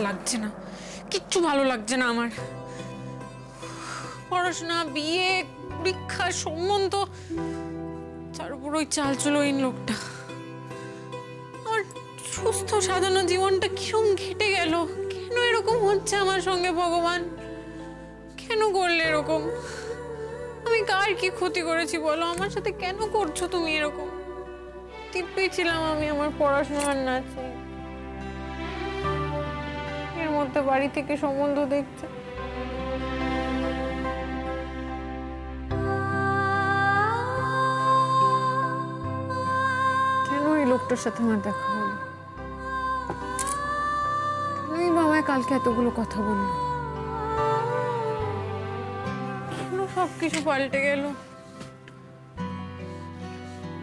লাগছে না, কিচ্ছু ভালো লাগছে না আমার। পড়াশোনা, বিয়ে, পরীক্ষা, সম্বন্ধ, তার উপর ওই চালচুলোহীন লোকটা। আমার সুস্থ সাধারণ জীবনটা কিরম ঘেটে গেল। কেন এরকম হচ্ছে আমার সঙ্গে ভগবান? কেন করলে এরকম? আমি কার কি ক্ষতি করেছি বলো? আমার সাথে কেন করছো তুমি এরকম? দিব্যি ছিলাম আমি আমার পড়াশোনার নাচে, এর মধ্যে বাড়ি থেকে সম্বন্ধ দেখছে। কেন এই লোকটার সাথে আমার দেখা হলো? কেনই বা আমায় কালকে এতগুলো কথা বললো? কেন সবকিছু পাল্টে গেল?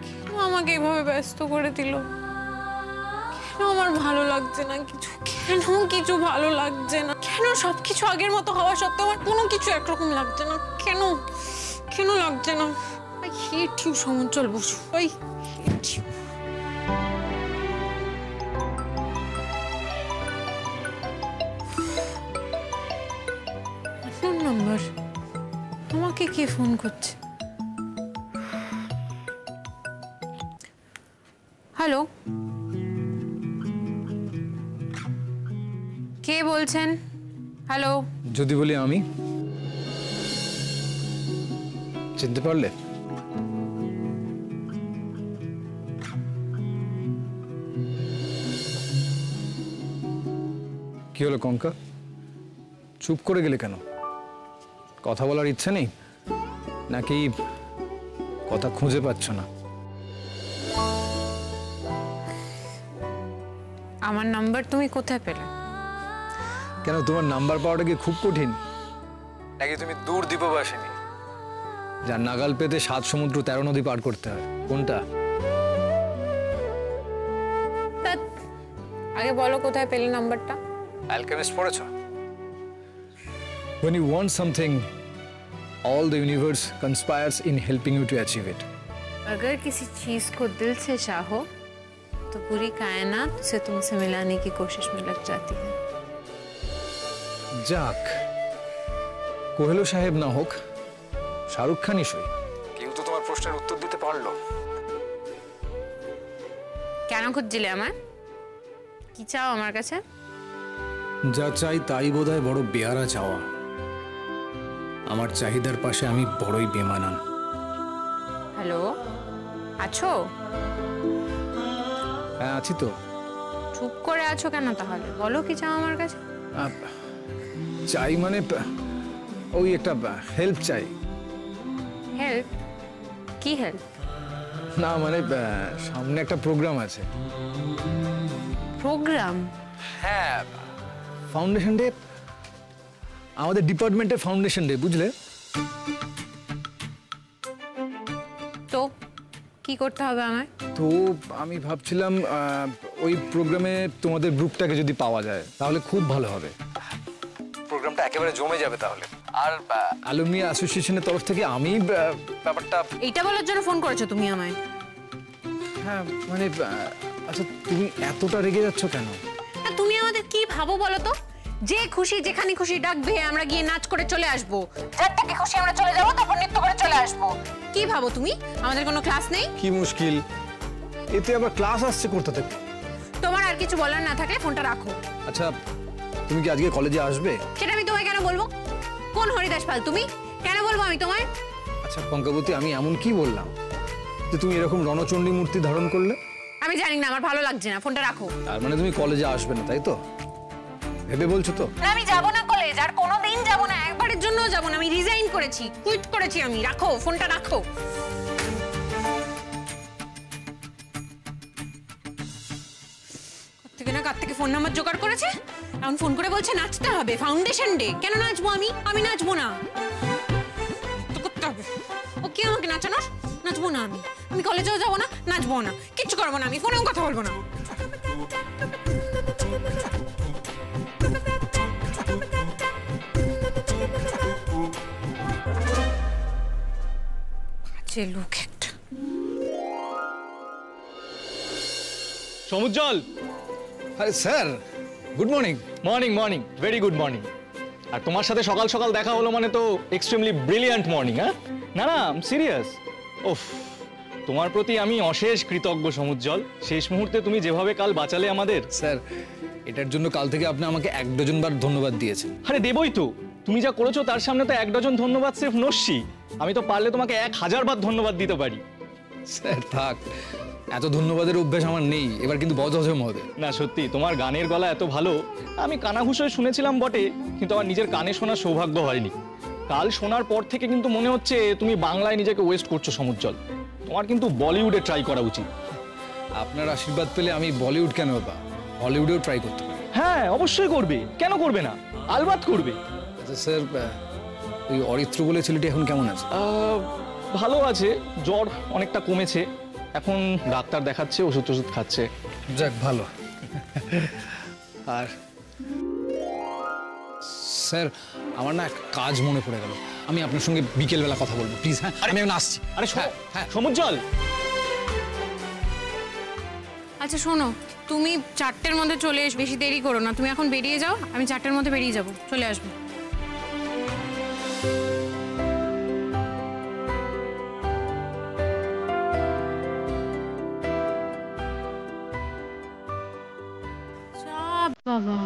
কেন আমাকে এইভাবে ব্যস্ত করে দিল? কেন আমার ভালো লাগছে না কিছু? কেন কিছু ভালো লাগছে না? কেন সবকিছু আগের মতো হওয়া সত্ত্বেও আমার কোনো কিছু একরকম লাগছে না? কেন কেন লাগছে না? I hate you, Samanchal Basu. I hate you. Phone number, তোমাকে কে ফোন করছে? হ্যালো, কে বলছেন? হ্যালো। যদি বলি আমি, চিনতে পারলে? কি হলো কঙ্কা, চুপ করে গেলে কেন? কথা বলার ইচ্ছে নেই নাকি কথা খুঁজে পাচ্ছ না? আমার নাম্বার তুমি কোথায় পেলে? কেন তোমার নাম্বার পাওয়াটা কি খুব কঠিন? নাকি তুমি দূর দ্বীপবাসিনী, যার নাগাল পেতে 7 সমুদ্র 13 নদী পার করতে হয়? কোনটা? আগে বলো কোথায় পেলে নাম্বারটা? অ্যালকেমিস্ট পড়েছো? When you want something, all the universe conspires in helping you to achieve it. अगर किसी चीज को दिल से चाहो तो पूरी कायनात उसे तुमसे मिलाने की कोशिश में लग जाती है। যাক, কোহেলো সাহেব না হোক, শাহরুখ খানই সই, কেউ তো তোমার প্রশ্নের উত্তর দিতে পারলো। কেন খুঁজছিলে আমায়? কি চাও আমার কাছে? যা চাই তাই বোধহয় বড় বেয়ারা চাওয়া। আমার চাহিদার পাশে আমি বড়ই বেমানান। হ্যালো, আছো? হ্যাঁ আছি তো। চুপ করে আছো কেন তাহলে? বলো কি চাও আমার কাছে? চাই মানে ওই একটা হেল্প চাই। হেল্প? কি হেল্প? না মানে সামনে একটা প্রোগ্রাম আছে। প্রোগ্রাম? হ্যাঁ, ফাউন্ডেশন ডে, আমাদের ডিপার্টমেন্টের ফাউন্ডেশন ডে, বুঝলে? তো কি করতে হবে আমায়? তো আমি ভাবছিলাম ওই প্রোগ্রামে তোমাদের গ্রুপটাকে যদি পাওয়া যায় তাহলে খুব ভালো হবে। প্রোগ্রামটা একেবারে জমে যাবে তাহলে। আর অ্যালুমনি অ্যাসোসিয়েশনের তরফ থেকে আমি ব্যাপারটা... এইটা বলার জন্য ফোন করেছো তুমি আমায়? হ্যাঁ মানে আচ্ছা, তুমি এতটা রেগে যাচ্ছ কেন? তুমি আমাদের কি ভাবো বলো তো? যে খুশি যেখানে খুশি ডাকবে আমরা গিয়ে নাচ করে চলে আসবো, যার থেকে খুশি আমরা চলে যাবো, তারপর নৃত্য করে চলে আসবো। কি ভাবো তুমি আমাদের কোনো ক্লাস নেই? কি মুশকিল, এতে আবার ক্লাস আসছে কোথা থেকে? তোমার আর কিছু বলার না থাকলে ফোনটা রাখো। আচ্ছা, তুমি কি আজকে কলেজে আসবে? সেটা আমি তোমায় কেন বলবো? কোন হরিদাস পাল তুমি? কেন বলবো আমি তোমায়? আচ্ছা পঙ্কাবতী, আমি এমন কি বললাম যে তুমি এরকম রণচণ্ডী মূর্তি ধারণ করলে? আমি জানি না, আমার ভালো লাগছে না, ফোনটা রাখো। তার মানে তুমি কলেজে আসবে না, তাই তো? ভেবে বলছো তো? না, আমি যাব না কলেজ, আর কোনোদিন যাব না, একবারের জন্যও যাব না। আমি রিজাইন করেছি, কুইট করেছি আমি। রাখো ফোনটা, রাখো। কার থেকে ফোন নাম্বার জোগাড় করেছে, এখন ফোন করে বলছে নাচতে হবে, ফাউন্ডেশন ডে। কেন নাচবো আমি? আমি নাচবো না, তো করতে হবে। ও কি আমাকে নাচানোর? নাচবো না আমি। আমি কলেজেও যাবো না, নাচবো না, কিচ্ছু করবো না, আমি ফোনেও কথা বলবো না। বাজে লোক একটা। সমুজ্জ্বল! আরে sir, good morning. Morning morning, very good morning. আর তোমার সাথে সকাল সকাল দেখা হলো মানে তো এক্সট্রিমলি ব্রিলিয়ান্ট মর্নিং। হ্যাঁ, না না, সিরিয়াস। ওফ, তোমার প্রতি আমি অশেষ কৃতজ্ঞ সমুজ্জ্বল। শেষ মুহূর্তে তুমি যেভাবে কাল বাঁচালে আমাদের। স্যার, এটার জন্য কাল থেকে আপনি আমাকে 1 ডজন বার ধন্যবাদ দিয়েছেন। আরে দেবই তো, তুমি যা করেছো তার সামনে তো 1 ডজন ধন্যবাদ সির্ফ নস্যি। আমি তো পারলে তোমাকে 1000 বার ধন্যবাদ দিতে পারি। স্যার থাক, এত ধন্যবাদের অভ্যাস আমার নেই, এবার কিন্তু বদহজম হবে। না সত্যি, তোমার গানের গলা এত ভালো, আমি কানাঘুষোয় শুনেছিলাম বটে, কিন্তু আমার নিজের কানে শোনার সৌভাগ্য হয়নি। কাল শোনার পর থেকে কিন্তু মনে হচ্ছে তুমি বাংলায় নিজেকে ওয়েস্ট করছো সমুজ্জ্বল। তোমার কিন্তু বলিউডে ট্রাই করা উচিত। আপনার আশীর্বাদ পেলে আমি বলিউড কেন বা হলিউডেও ট্রাই করতে পারি। হ্যাঁ অবশ্যই করবে, কেন করবে না, আলবাত করবে। আচ্ছা স্যার, ওই অরিত্র বলে ছেলেটি এখন কেমন আছে? ভালো আছে, জ্বর অনেকটা কমেছে, এখন ডাক্তার দেখাচ্ছে, ওষুধ টষুধ খাচ্ছে। যাক ভালো। আর স্যার, আমার না একটা কাজ মনে পড়ে গেল, আমি আপনার সঙ্গে বিকেলবেলা কথা বলবো প্লিজ। হ্যাঁ, আমি এখন আসছি। আরে হ্যাঁ। সমুজ্জ্বল, আচ্ছা শোনো, তুমি 4টের মধ্যে চলে এসো, বেশি দেরি করো না। তুমি এখন বেরিয়ে যাও, আমি 4টের মধ্যে বেরিয়ে যাব, চলে আসবো। বাবা,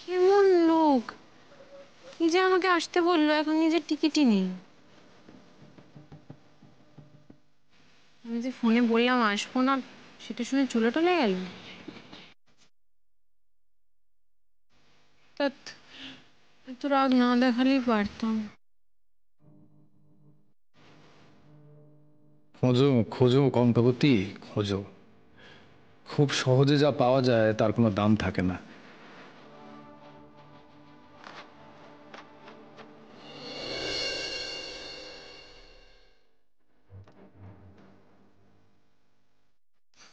কেমন লোক! কি যে আমাকে আসতে বললো, এখন নিজের টিকিটই নেই। আমি যে ফোনে বললাম আসবো না, সেটা শুনে চলে টলে গেল। তা এত রাগ না দেখালেই পারতাম। খোঁজো খোঁজো কঙ্কাবতী, খোঁজো। খুব সহজে যা পাওয়া যায় তার কোনো দাম থাকে না।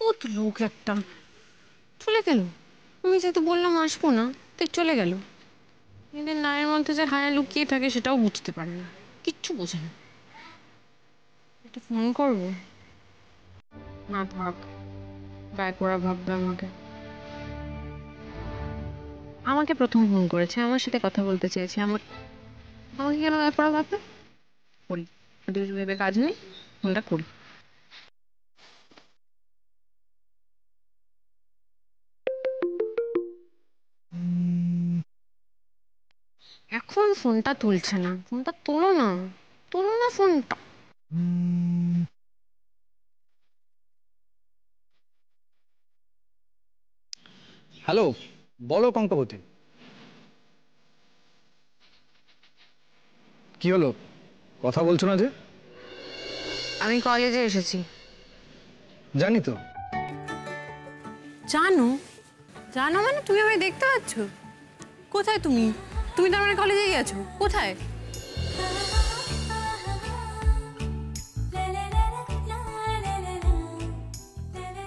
ও তো লোক একটা চলে গেল। আমি যেহেতু বললাম আসবো না, তাই চলে গেল। এদের নায়ের মধ্যে যে হায়া লুকিয়ে থাকে সেটাও বুঝতে পারে না, কিচ্ছু বোঝে না। একটা ফোন করবো না, থাক, ব্যাক ওরা ভাববে আমাকে। আমাকে প্রথম ফোন করেছে, আমার সাথে কথা বলতে চেয়েছে, আমাকে কেন ব্যাপার ভাববে। করি, ওদের কিছু ভেবে কাজ নেই, ফোনটা করি। এখন ফোনটা তুলছে না, ফোনটা তোলো না, তোলো না ফোনটা। হ্যালো, বলো কঙ্কাবতী। কি হলো, কথা বলছো না যে? আমি কলেজে এসেছি। জানি তো। জানো? জানো মানে তুমি আমায় দেখতে পাচ্ছ? কোথায় তুমি? তুমি তার মানে কলেজে গেছো? কোথায়?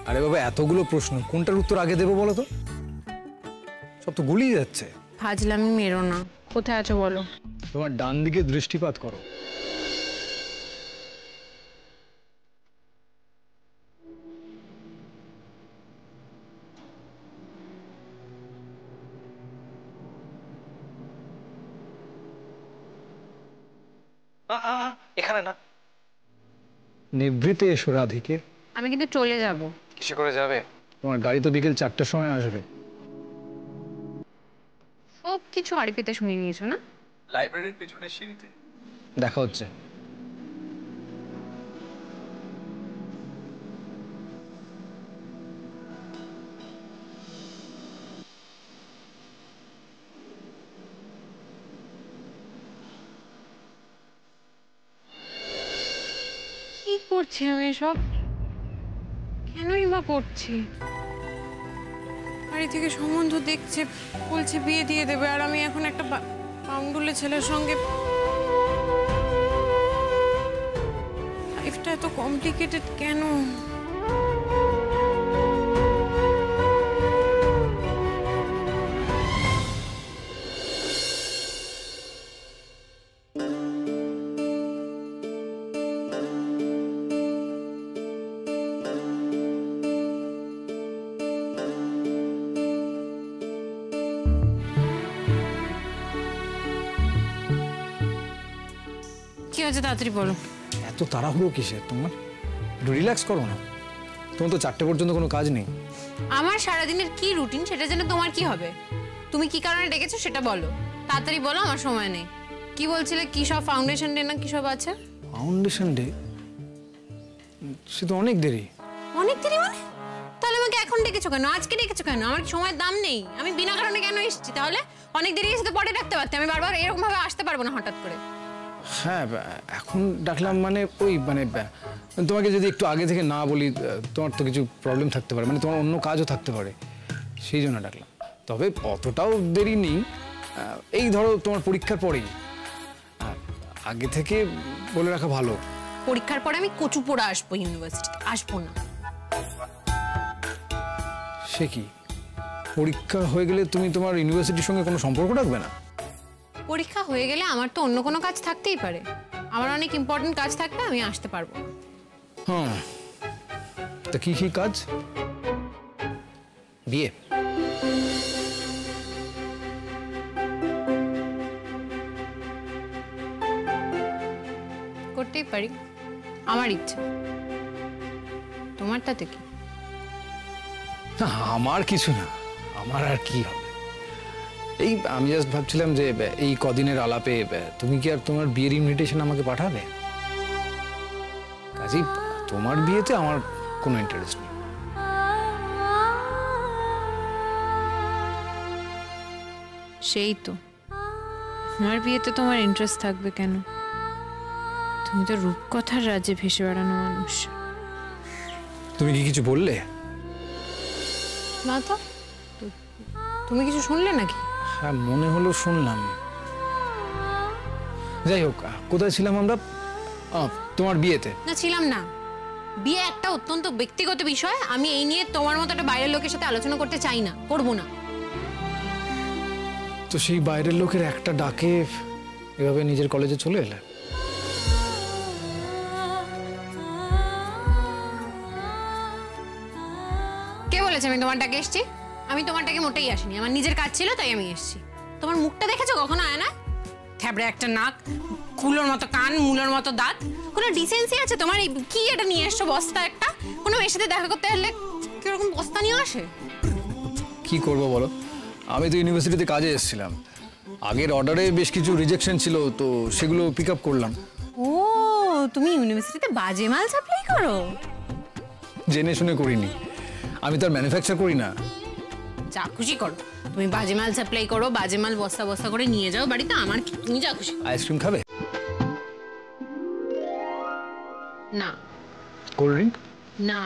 আরে বাবা, এতগুলো প্রশ্ন, কোনটার উত্তর আগে দেবো বলো তো? সব তো গুলিয়ে যাচ্ছে। ফাজলামি মেরো না, কোথায় আছো বলো। তোমার ডান দিকে দৃষ্টিপাত করো। এখানে না। নিভৃতে এসো রাধিকে। আমি কিন্তু চলে যাব। কিসে করে যাবে? তোমার গাড়ি তো বিকেল 4টার সময় আসবে। সব কিছু আড়ি পেতে শুনে নিয়েছো না? লাইব্রেরির পিছনে সিঁড়িতে দেখা হচ্ছে। কি করছি আমি এসব? কেনই বা করছি? বাড়ি থেকে সম্বন্ধ দেখছে, বলছে বিয়ে দিয়ে দেবে, আর আমি এখন একটা পাউন্ডুলে ছেলের সঙ্গে। লাইফটা এত কমপ্লিকেটেড কেন? আছে তাড়াতাড়ি বলো। এত তাড়াহুড়ো কিসের তোমার? একটু রিল্যাক্স করো না। তোমার তো 4টে পর্যন্ত কোনো কাজ নেই। আমার সারাদিনের কি রুটিন সেটা জেনে তোমার কি হবে? তুমি কি কারণে ডেকেছো সেটা বলো, তাড়াতাড়ি বলো, আমার সময় নেই। কি বলছিলে, কি সব ফাউন্ডেশন ডে না কি সব আছে? Foundation day? সে তো অনেক দেরি। অনেক দেরি মানে? তাহলে আমাকে এখন ডেকেছো কেন, আজকে ডেকেছো কেন? আমার সময়ের দাম নেই, আমি বিনা কারণে কেন এসেছি? তাহলে অনেক দেরি এসে তো পরে ডাকতে পারতে, আমি বারবার এরকম ভাবে আসতে পারবো না হঠাৎ করে। হ্যাঁ, এখন ডাকলাম মানে ওই মানে তোমাকে যদি একটু আগে থেকে না বলি, তোমার তো কিছু প্রবলেম থাকতে পারে, মানে তোমার অন্য কাজও থাকতে পারে, সেই জন্য ডাকলাম। তবে অতটাও দেরি নেই, এই ধরো তোমার পরীক্ষার পরেই। আগে থেকে বলে রাখা ভালো। পরীক্ষার পরে আমি কচু পোড়া আসবো ইউনিভার্সিটিতে, আসবো না। সে কি, পরীক্ষা হয়ে গেলে তুমি তোমার ইউনিভার্সিটির সঙ্গে কোনো সম্পর্ক রাখবে না? পরীক্ষা হয়ে গেলে আমার তো অন্য কোনো কাজ থাকতেই পারে, আমার অনেক ইম্পর্টেন্ট কাজ থাকবে, আমি আসতে পারবো না। হ্যাঁ, তা কি কি কাজ? বিয়ে? করতেই পারি, আমার ইচ্ছা, তোমার তাতে কি? না, আমার কিছু না, আমার আর কি হবে। এই আমি জাস্ট ভাবছিলাম যে এই কদিনের আলাপে তুমি কি আর তোমার বিয়ের ইনভিটেশন আমাকে পাঠাবে? কাজেই তোমার বিয়েতে আমার কোনো ইন্টারেস্ট নেই। সেই তো, আমার বিয়েতে তোমার ইন্টারেস্ট থাকবে কেন? তুমি তো রূপকথার রাজ্যে ভেসে বেড়ানো মানুষ। তুমি কি কিছু বললে? না তো, তুমি কিছু শুনলে নাকি? হ্যাঁ, মনে হলো শুনলাম। যাই হোক, কোথায় ছিলাম আমরা? তোমার বিয়েতে। না, ছিলাম না। বিয়ে একটা অত্যন্ত ব্যক্তিগত বিষয়, আমি এই নিয়ে তোমার মতো একটা বাইরের লোকের সাথে আলোচনা করতে চাই না, করবো না। তো সেই বাইরের লোকের একটা ডাকে এভাবে নিজের কলেজে চলে এলে? কে বলেছে আমি তোমার ডাকে এসেছি? আমি তোমার ডাকে মোটেই আসিনি, আমার নিজের কাজ ছিল তাই আমি এসেছি। তোমার মুখটা দেখেছো কখনো আয়না? থ্যাবড়ে একটা নাক, কুলোর মতো কান, মুলোর মতো দাঁত, কোনো ডিসেন্সি আছে তোমার? কি এটা নিয়ে এসছো বস্তা একটা? কোনো মেয়ের সাথে দেখা করতে এলে কিরকম বস্তা নিয়ে আসে? কি করবো বলো, আমি তো ইউনিভার্সিটিতে কাজে এসেছিলাম। আগের অর্ডারে বেশ কিছু রিজেকশন ছিল, তো সেগুলো পিক আপ করলাম। ও, তুমি ইউনিভার্সিটিতে বাজে মাল সাপ্লাই করো? জেনে শুনে করিনি, আমি তো আর ম্যানুফ্যাকচার করি না। যা খুশি করো, তুমি বাজে মাল সাপ্লাই করো, বাজে মাল বস্তা বস্তা করে নিয়ে যাও বাড়িতে, আমার কি, তুমি যা খুশি। আইসক্রিম খাবে? না। Cold drink? না।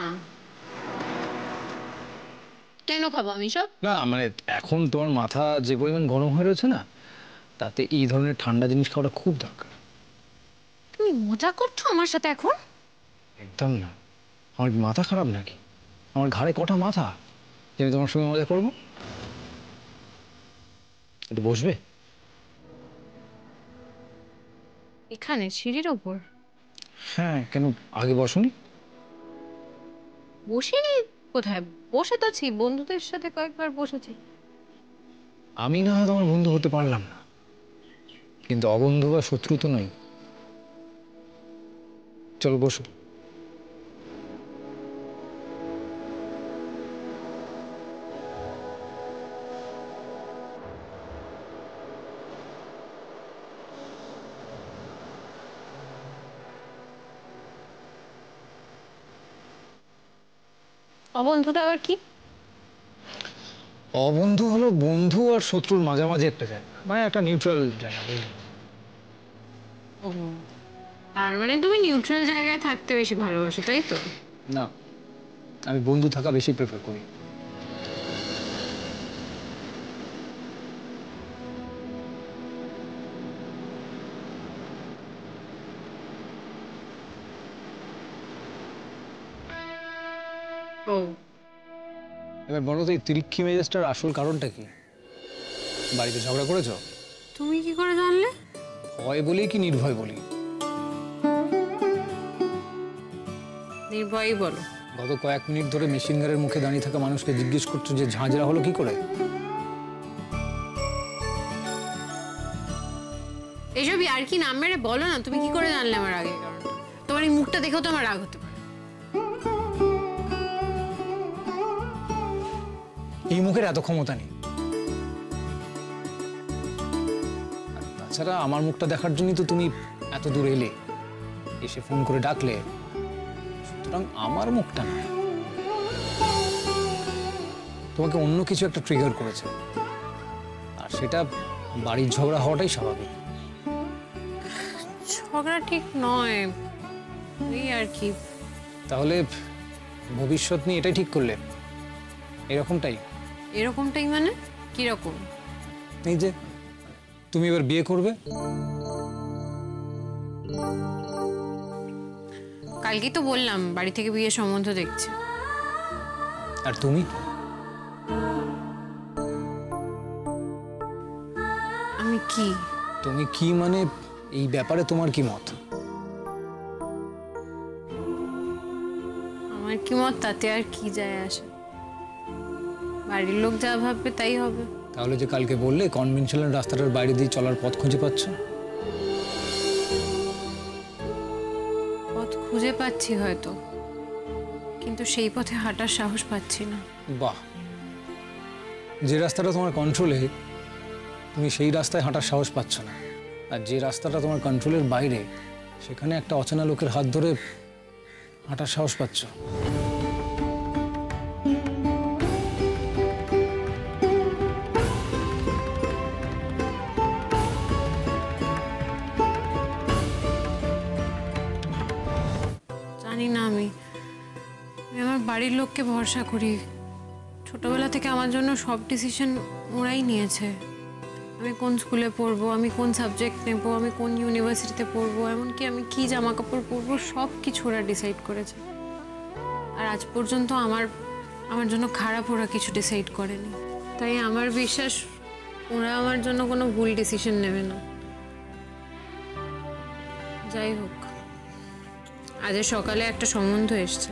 কেন খাবো আমি সব? না মানে এখন তোমার মাথা যে পরিমাণ গরম হয়ে রয়েছে না, তাতে এই ধরনের ঠান্ডা জিনিস খাওয়াটা খুব দরকার। তুমি মজা করছো আমার সাথে এখন? একদম না। আমার কি মাথা খারাপ নাকি? আমার ঘাড়ে কটা মাথা যে আমি তোমার সঙ্গে মজা করবো? একটু বসবে? এখানে সিঁড়ির ওপর? হ্যাঁ, কেন আগে বসোনি? বসিনি কোথায়, বসে তো আছি, বন্ধুদের সাথে কয়েকবার বসেছি। আমি না হয় তোমার বন্ধু হতে পারলাম না, কিন্তু অবন্ধু বা শত্রু তো নই। চলো বসো। অবন্ধুটা আবার কি? অবন্ধু হলো বন্ধু আর শত্রুর মাঝামাঝি একটা জায়গা, মানে একটা নিউট্রাল জায়গা। ও, তার মানে তুমি নিউট্রাল জায়গায় থাকতে বেশি ভালোবাসো, তাই তো? না, আমি বন্ধু থাকা বেশি প্রেফার করি। ও, এবার বলো তো, এই তিরিক্ষি মেজাজটার আসল কারণটা কি? বাড়িতে ঝগড়া করেছো? তুমি কি করে জানলে? ভয় বলি কি নির্ভয় বলি? নির্ভয়ই বলো। গত কয়েক মিনিট ধরে মেশিন গানের মুখে দাঁড়িয়ে থাকা মানুষকে জিজ্ঞেস করছো যে ঝাঁঝরা হলো কি করে? এসবই আর কি নাম মেরে বলো না, তুমি কি করে জানলে আমার রাগের কারণটা? তোমার এই মুখটা দেখেও তো আমার রাগ হতে পারে। এই মুখের এত ক্ষমতা নেই। আর তাছাড়া আমার মুখটা দেখার জন্যই তো তুমি এত দূর এলে, এসে ফোন করে ডাকলে। সুতরাং আমার মুখটা না, তোমাকে অন্য কিছু একটা ট্রিগার করেছে, আর সেটা বাড়ির ঝগড়া হওয়াটাই স্বাভাবিক। ঝগড়া ঠিক নয়, এই আর কি। তাহলে ভবিষ্যৎ নিয়ে এটাই ঠিক করলে, এরকমটাই? এরকমটাই মানে কিরকম? এই যে তুমি এবার বিয়ে করবে। কালকেই তো বললাম বাড়ি থেকে বিয়ের সম্বন্ধ দেখছে। আর তুমি? আমি কি? তুমি কি মানে এই ব্যাপারে তোমার কি মত? আমার কি মত তাতে আর কি যায় আসে, বাড়ির লোক যা ভাববে তাই হবে। তাহলে যে কালকে বললে কনভেনশনাল রাস্তাটার বাইরে দিয়ে চলার পথ খুঁজে পাচ্ছ? পথ খুঁজে পাচ্ছি হয়তো, কিন্তু সেই পথে হাঁটার সাহস পাচ্ছি না। বাহ, যে রাস্তাটা তোমার কন্ট্রোলে তুমি সেই রাস্তায় হাঁটার সাহস পাচ্ছ না, আর যে রাস্তাটা তোমার কন্ট্রোলের বাইরে সেখানে একটা অচেনা লোকের হাত ধরে হাঁটার সাহস পাচ্ছ। জানি না, আমি আমার বাড়ির লোককে ভরসা করি। ছোটবেলা থেকে আমার জন্য সব ডিসিশন ওরাই নিয়েছে। আমি কোন স্কুলে পড়বো, আমি কোন সাবজেক্ট নেবো, আমি কোন ইউনিভার্সিটিতে পড়বো, এমনকি আমি কি জামা কাপড় পরবো, সব কিছু ওরা ডিসাইড করেছে। আর আজ পর্যন্ত আমার জন্য খারাপ ওরা কিছু ডিসাইড করেনি। তাই আমার বিশ্বাস ওরা আমার জন্য কোনো ভুল ডিসিশন নেবে না। যাই হোক, আজ সকালে একটা সম্বন্ধ এসছে,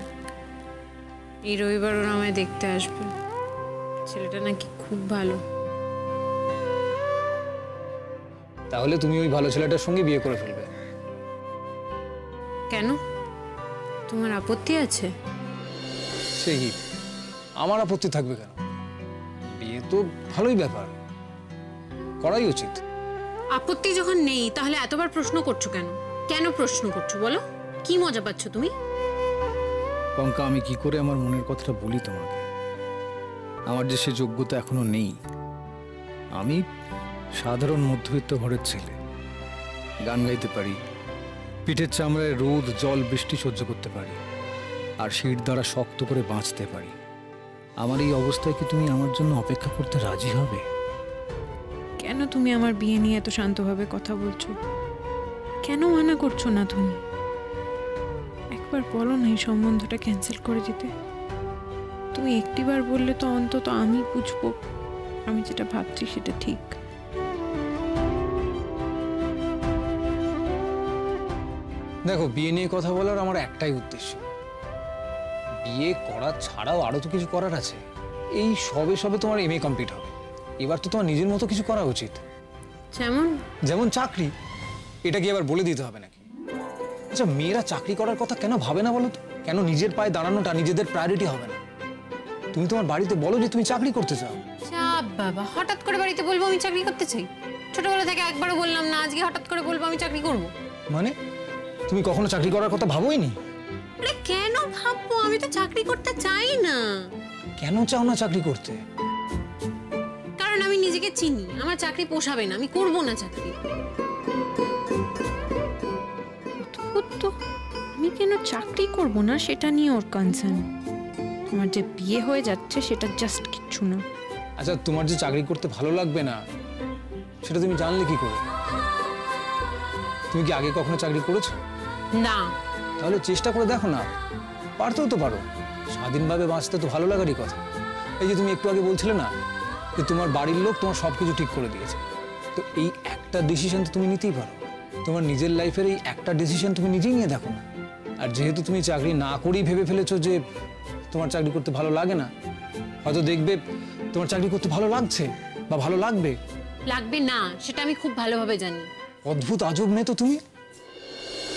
এই রবিবার ওরা আমায় দেখতে আসবে। ছেলেটা নাকি খুব ভালো। তাহলে তুমি ওই ভালো ছেলেটার সঙ্গে বিয়ে করে ফেলবে? কেন, তোমার আপত্তি আছে? সে কি, আমার আপত্তি থাকবে কেন? বিয়ে তো ভালোই ব্যাপার, করাই উচিত। আপত্তি যখন নেই তাহলে এতবার প্রশ্ন করছো কেন? কেন প্রশ্ন করছো বলো? কি মজা পাচ্ছ তুমি? কঙ্কা, আমি কি করে আমার মনের কথাটা বলি তোমাকে? আমার যে সে যোগ্যতা এখনো নেই। আমি সাধারণ মধ্যবিত্ত ঘরের ছেলে, গান গাইতে পারি, পিঠের চামড়ায় রোদ জল বৃষ্টি সহ্য করতে পারি, আর শীত দ্বারা শক্ত করে বাঁচতে পারি। আমার এই অবস্থায় কি তুমি আমার জন্য অপেক্ষা করতে রাজি হবে? কেন তুমি আমার বিয়ে নিয়ে এত শান্তভাবে কথা বলছো? কেন মানা করছো না তুমি? একবার বলো না এই সম্বন্ধটা ক্যান্সেল করে দিতে। তুমি একটিবার বললে তো অন্তত আমি বুঝবো আমি যেটা ভাবছি সেটা ঠিক। দেখো, বিয়ে নিয়ে কথা বলার আমার একটাই উদ্দেশ্য, বিয়ে করা ছাড়াও আরো তো কিছু করার আছে। এই সবে সবে তোমার এমএ কমপ্লিট হবে, এবার তো তোমার নিজের মতো কিছু করা উচিত। যেমন? যেমন চাকরি। এটা কি আবার বলে দিতে হবে নাকি? আচ্ছা, মেয়েরা চাকরি করার কথা কেন ভাবে না বলো তো? কেন নিজের পায়ে দাঁড়ানোটা নিজেদের প্রায়োরিটি হবে না? তুমি তোমার বাড়িতে বলো যে তুমি চাকরি করতে চাও। চাপ বাবা, হঠাৎ করে বাড়িতে বলবো আমি চাকরি করতে চাই? ছোটবেলা থেকে একবারও বললাম না, আজকে হঠাৎ করে বলবো আমি চাকরি করব? মানে তুমি কখনো চাকরি করার কথা ভাবোইনি? আরে কেন ভাববো? আমি তো চাকরি করতে চাই না। কেন চাও না চাকরি করতে? কারণ আমি নিজেকে চিনি, আমার চাকরি পোষাবে না, আমি করব না চাকরি। তো আমি কেন চাকরি করব না সেটা নিয়ে ওর কনসার্ন। আমার যে বিয়ে হয়ে যাচ্ছে সেটা জাস্ট কিচ্ছু না। আচ্ছা, তোমার যে চাকরি করতে ভালো লাগবে না সেটা তুমি জানলে কি করে? তুমি কি আগে কখনো চাকরি করেছো? না। তাহলে চেষ্টা করে দেখো না, পারতেও তো পারো। স্বাধীনভাবে বাঁচতে তো ভালো লাগারই কথা। এই যে তুমি একটু আগে বলছিলে না যে তোমার বাড়ির লোক তোমার সব কিছু ঠিক করে দিয়েছে, তো এই একটা ডিসিশন তো তুমি নিতেই পারো। তোমার নিজের লাইফের এই একটা ডিসিশন তুমি নিজেই নিয়ে দেখো না। আর যেহেতু তুমি চাকরি না করেই ভেবে ফেলেছো যে তোমার চাকরি করতে ভালো লাগে না, হয়তো দেখবে তোমার চাকরি করতে ভালো লাগছে বা ভালো লাগবে। লাগবে না সেটা আমি খুব ভালোভাবে জানি, অদ্ভুত আজব মেয়ে তো তুমি।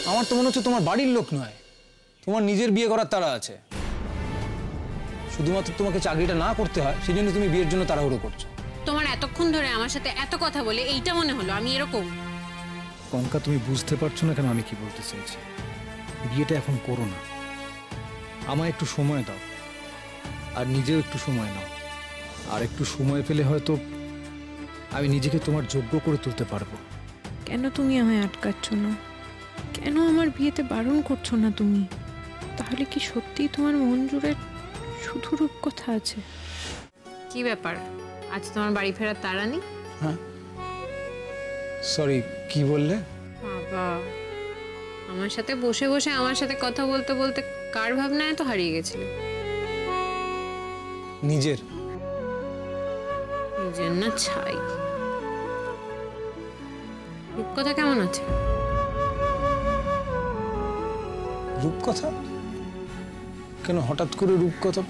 আমার তো মনে হচ্ছে তোমার বাড়ির লোক নয়, তোমার নিজের বিয়ে করার তাড়া আছে। শুধুমাত্র তোমাকে চাকরিটা না করতে হয় সেই জন্য তুমি বিয়ের জন্য তাড়াহুড়ো করছো। তোমার এতক্ষণ ধরে আমার সাথে এত কথা বলে এইটা মনে হলো আমি এরকম? কনকা, তুমি বুঝতে পারছো না কেন আমি কি বলতে চাইছি? বিয়েটা এখন করো না, আমায় একটু সময় দাও, আর নিজেও একটু সময় নাও। আর একটু সময় পেলে হয়তো আমি নিজেকে তোমার যোগ্য করে তুলতে পারবো। কেন তুমি আমায় আটকাচ্ছ না? কেন আমার বিয়েতে বারণ করছো না তুমি? তাহলে কি সত্যিই তোমার মন জুড়ে শুধু রূপকথা আছে? কি ব্যাপার, আজ তোমার বাড়ি ফেরার তাড়া নেই? হ্যাঁ, সরি, কি বললে? বাবা, আমার সাথে বসে বসে আমার সাথে কথা বলতে বলতে কার ভাবনায় তো হারিয়ে গেছিলে? নিজের। নিজের না ছাই। রূপকথা কেমন আছে? রূপকথা? কেন হঠাৎ করে রূপকথা?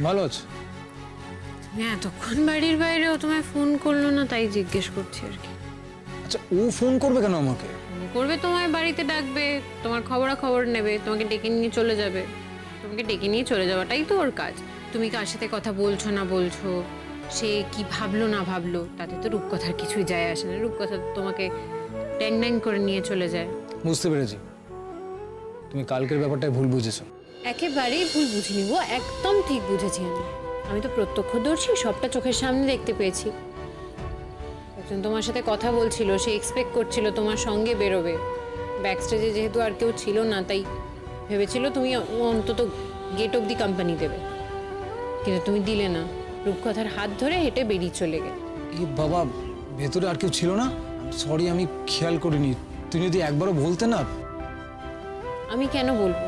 ভালো আছে। তুমি এতক্ষণ বাড়ির বাইরেও তোমায় ফোন করলো না, তাই জিজ্ঞেস করছি আর কি। আচ্ছা, ও ফোন করবে কেন আমাকে? ফোন করবে, তোমায় বাড়িতে ডাকবে, তোমার খবরাখবর নেবে, তোমাকে ডেকে নিয়ে চলে যাবে। তোমাকে ডেকে নিয়ে চলে যাওয়াটাই তো ওর কাজ। তুমি কার সাথে কথা বলছো না বলছো, সে কি ভাবলো না ভাবলো, তাতে তো রূপকথার কিছুই যায় আসে না। রূপকথা তোমাকে ট্যাং ট্যাং করে নিয়ে চলে যায়। বুঝতে পেরেছি, তুমি কালকের ব্যাপারটাই ভুল বুঝেছো। একেবারেই ভুল বুঝিনি গো, একদম ঠিক বুঝেছি আমি। আমি তো প্রত্যক্ষদর্শী, সবটা চোখের সামনে দেখতে পেয়েছি। একজন তোমার সাথে কথা বলছিল, সে এক্সপেক্ট করছিল তোমার সঙ্গে বেরোবে। ব্যাক স্টেজে যেহেতু আর কেউ ছিল না, তাই ভেবেছিল তুমি অন্তত গেট অব দি কোম্পানি দেবে, কিন্তু তুমি দিলে না। রূপকথার হাত ধরে হেঁটে বেরিয়ে চলে গেলে। এই বাবা, ভেতরে আর কেউ ছিল না? সরি, আমি খেয়াল করিনি। তুমি যদি একবারও বলতে না। আমি কেন বলবো?